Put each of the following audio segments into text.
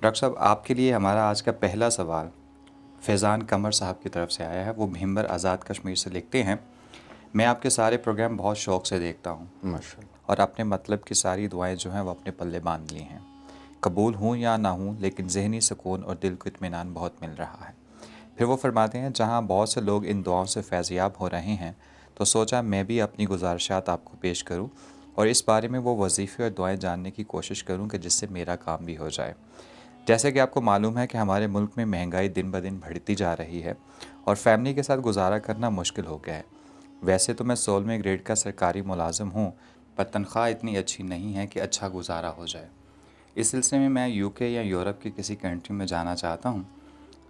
Doctor صاحب، آپ کے لیے ہمارا آج کا پہلا سوال فیضان قمر صاحب کی طرف سے آیا ہے۔ وہ بھیمبر آزاد کشمیر سے لکھتے ہیں، میں آپ کے سارے پروگرام بہت شوق سے دیکھتا ہوں ماشاء اللہ۔ اور اپنے مطلب کی ساری دعائیں جو ہیں وہ اپنے پلے باندھ لی ہیں، قبول ہوں یا نہ ہوں، لیکن ذہنی سکون اور دل کو اطمینان بہت مل رہا ہے۔ پھر وہ فرماتے ہیں، جہاں بہت سے لوگ ان دعاؤں سے فیضیاب ہو رہے ہیں تو سوچا میں بھی اپنی گزارشات آپ کو پیش کروں اور اس بارے میں وہ وظیفے اور دعائیں جاننے کی کوشش کروں کہ جس سے میرا کام بھی ہو جائے۔ جیسے کہ آپ کو معلوم ہے کہ ہمارے ملک میں مہنگائی دن بدن بڑھتی جا رہی ہے اور فیملی کے ساتھ گزارا کرنا مشکل ہو گیا ہے۔ ویسے تو میں 16ویں گریڈ کا سرکاری ملازم ہوں، پر تنخواہ اتنی اچھی نہیں ہے کہ اچھا گزارا ہو جائے۔ اس سلسلے میں UK یا یورپ کی کسی کنٹری میں جانا چاہتا ہوں۔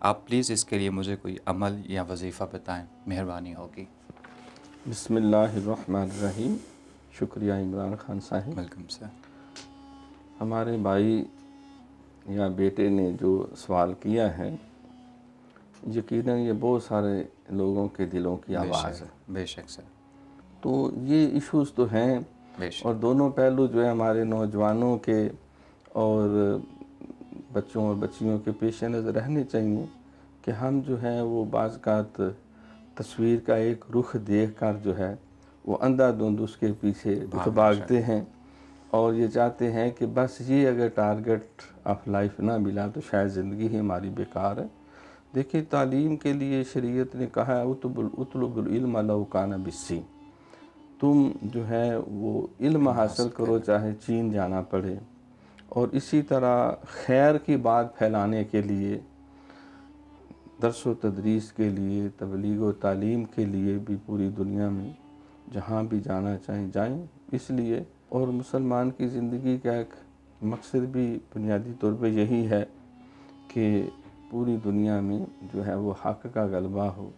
آپ پلیز اس کے لیے مجھے کوئی عمل یا وظیفہ بتائیں، مہربانی ہوگی۔ بسم اللہ الرحمن الرحیم۔ شکریہ عمران خان صاحب۔ Welcome sir. ہمارے بھائی یا بیٹے نے جو سوال کیا ہے، یقیناً یہ بہت سارے لوگوں کے دلوں کی آواز ہے۔ بے شک سر۔ تو یہ ایشوز تو ہیں، بے شک۔ اور دونوں پہلو جو ہے ہمارے نوجوانوں کے اور بچوں اور بچیوں کے پیش نظر رہنے چاہیے کہ ہم جو ہیں وہ بعض اوقات تصویر کا ایک رخ دیکھ کر جو ہے وہ اندھا دھند اس کے پیچھے بھاگتے ہیں اور یہ چاہتے ہیں کہ بس یہ اگر ٹارگٹ آف لائف نہ ملا تو شاید زندگی ہی ہماری بیکار ہے۔ دیکھیں، تعلیم کے لیے شریعت نے کہا ہے اطلب العلم لو کان بالصین، تم جو ہے وہ علم حاصل کرو چاہے چین جانا پڑے۔ اور اسی طرح خیر کی بات پھیلانے کے لیے، درس و تدریس کے لیے، تبلیغ و تعلیم کے لیے بھی پوری دنیا میں جہاں بھی جانا چاہیں جائیں۔ اس لیے اور مسلمان کی زندگی کا ایک مقصد بھی بنیادی طور پہ یہی ہے کہ پوری دنیا میں جو ہے وہ حق کا غلبہ ہو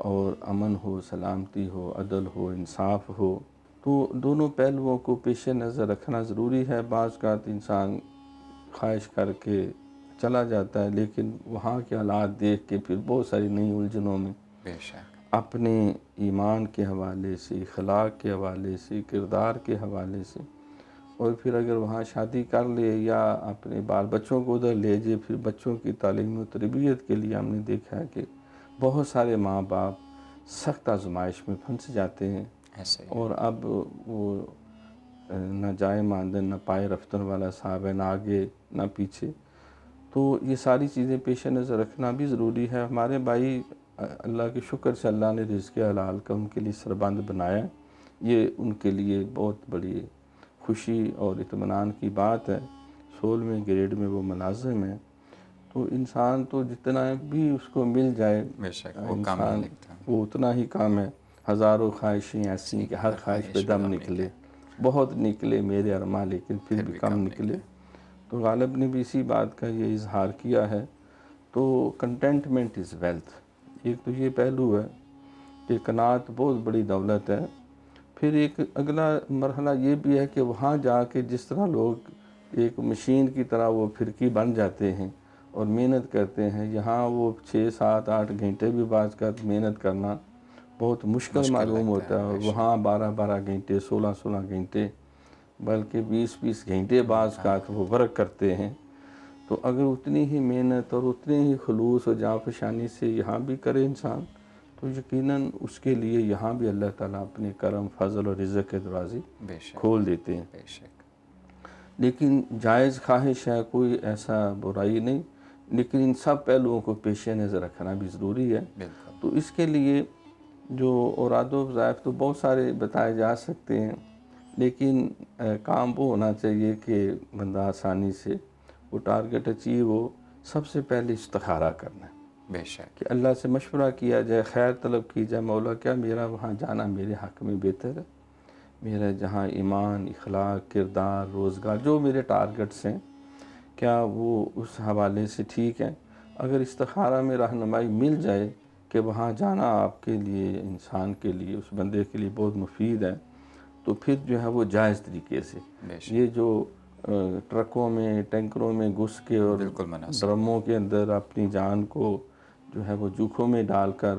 اور امن ہو، سلامتی ہو، عدل ہو، انصاف ہو۔ تو دونوں پہلوؤں کو پیش نظر رکھنا ضروری ہے۔ بعض اوقات انسان خواہش کر کے چلا جاتا ہے، لیکن وہاں کے حالات دیکھ کے پھر بہت ساری نئی الجھنوں میں بے شک اپنے ایمان کے حوالے سے، اخلاق کے حوالے سے، کردار کے حوالے سے، اور پھر اگر وہاں شادی کر لے یا اپنے بال بچوں کو ادھر لے جائے، پھر بچوں کی تعلیم و تربیت کے لیے ہم نے دیکھا ہے کہ بہت سارے ماں باپ سخت آزمائش میں پھنس جاتے ہیں، اور اب وہ نہ جائے ماندن نہ پائے رفتن والا صاحب ہے، نہ آگے نہ پیچھے۔ تو یہ ساری چیزیں پیش نظر رکھنا بھی ضروری ہے۔ ہمارے بھائی، اللہ کے شکر سے اللہ نے رزق حلال کا ان کے لیے سربند بنایا، یہ ان کے لیے بہت بڑی خوشی اور اطمینان کی بات ہے۔ 16ویں گریڈ میں وہ ملازم ہیں، تو انسان تو جتنا بھی اس کو مل جائے، انسان وہ اتنا ہی کام ہے۔ ہزاروں خواہشیں ایسی کہ ہر خواہش پہ دم نکلے، بہت نکلے میرے ارماں لیکن پھر بھی کم نکلے۔ تو غالب نے بھی اسی بات کا یہ اظہار کیا ہے۔ تو کنٹینٹمنٹ از ویلتھ، ایک تو یہ پہلو ہے کہ قناعت بہت بڑی دولت ہے۔ پھر ایک اگلا مرحلہ یہ بھی ہے کہ وہاں جا کے جس طرح لوگ ایک مشین کی طرح وہ پھرکی بن جاتے ہیں اور محنت کرتے ہیں، یہاں وہ 6 7 8 گھنٹے بھی بعض کا محنت کرنا بہت مشکل معلوم ہوتا ہے، اور وہاں 12 12 گھنٹے، 16 16 گھنٹے، بلکہ 20 20 گھنٹے بعض کا وہ ورک کرتے ہیں۔ تو اگر اتنی ہی محنت اور اتنے ہی خلوص اور جانفشانی سے یہاں بھی کرے انسان، تو یقیناً اس کے لیے یہاں بھی اللہ تعالیٰ اپنے کرم، فضل اور رزق کے دروازے کھول دیتے ہیں۔ لیکن جائز خواہش ہے، کوئی ایسا برائی نہیں، لیکن ان سب پہلوؤں کو پیش نظر رکھنا بھی ضروری ہے۔ تو اس کے لیے جو اوراد و وظائف تو بہت سارے بتائے جا سکتے ہیں، لیکن کام وہ ہونا چاہیے کہ بندہ آسانی سے وہ ٹارگٹ اچیو ہو۔ سب سے پہلے استخارہ کرنا ہے، بے شک، کہ اللہ سے مشورہ کیا جائے، خیر طلب کی جائے، مولا کیا میرا وہاں جانا میرے حق میں بہتر ہے؟ میرا جہاں ایمان، اخلاق، کردار، روزگار، جو میرے ٹارگٹس ہیں، کیا وہ اس حوالے سے ٹھیک ہیں؟ اگر استخارہ میں رہنمائی مل جائے کہ وہاں جانا آپ کے لیے، انسان کے لیے، اس بندے کے لیے بہت مفید ہے، تو پھر جو ہے وہ جائز طریقے سے، یہ جو ٹرکوں میں، ٹینکروں میں گھس کے اور ڈرموں کے اندر اپنی جان کو جو ہے وہ جوکھوں میں ڈال کر،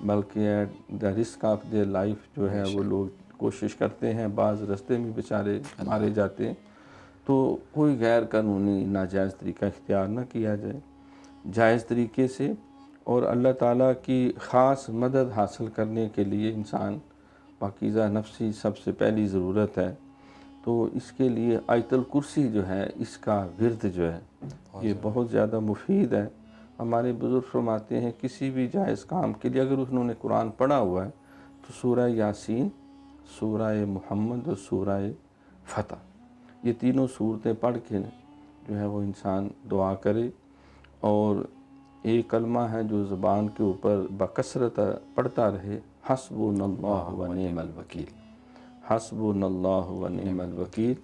بلکہ the risk of their life جو ہے وہ لوگ کوشش کرتے ہیں، بعض رستے میں بیچارے مارے جاتے ہیں۔ تو کوئی غیر قانونی ناجائز طریقہ اختیار نہ کیا جائے، جائز طریقے سے، اور اللہ تعالیٰ کی خاص مدد حاصل کرنے کے لیے انسان پاکیزہ نفسی سب سے پہلی ضرورت ہے۔ تو اس کے لیے آیت الکرسی جو ہے، اس کا ورد جو ہے یہ بہت زیادہ مفید ہے۔ ہمارے بزرگ فرماتے ہیں کسی بھی جائز کام کے لیے اگر انہوں نے قرآن پڑھا ہوا ہے تو سورہ یاسین، سورہ محمد اور سورہ فتح، یہ تینوں صورتیں پڑھ کے جو ہے وہ انسان دعا کرے، اور ایک کلمہ ہے جو زبان کے اوپر بکثرت پڑھتا رہے، حسبنا اللہ و نعم الوکیل، حسبنا اللہ و نعم الوکیل،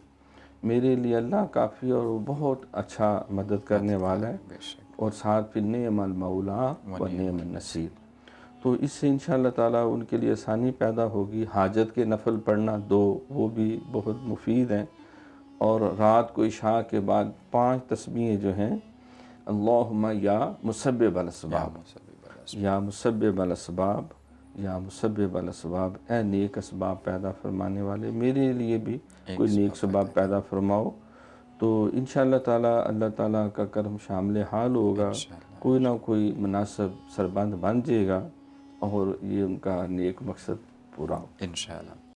میرے لیے اللہ کافی اور وہ بہت اچھا مدد کرنے والا ہے، بے شک، اور ساتھ پھر نعم المولا و نعم النصیر۔ تو اس سے انشاءاللہ تعالیٰ ان کے لیے آسانی پیدا ہوگی۔ حاجت کے نفل پڑھنا 2 وہ بھی بہت مفید ہیں، اور رات کو عشاء کے بعد 5 تسبیحیں جو ہیں، اللہم یا مسبب الاسباب، یا مسبب الاسباب، یا مسبب الاسباب، اے نیک اسباب پیدا فرمانے والے، میرے لیے بھی کوئی نیک سبب پیدا فرماؤ۔ تو انشاءاللہ تعالیٰ اللہ تعالیٰ کا کرم شامل حال ہوگا، کوئی نہ کوئی مناسب سربند بن جائے گا، اور یہ ان کا نیک مقصد پورا ہو۔ انشاءاللہ۔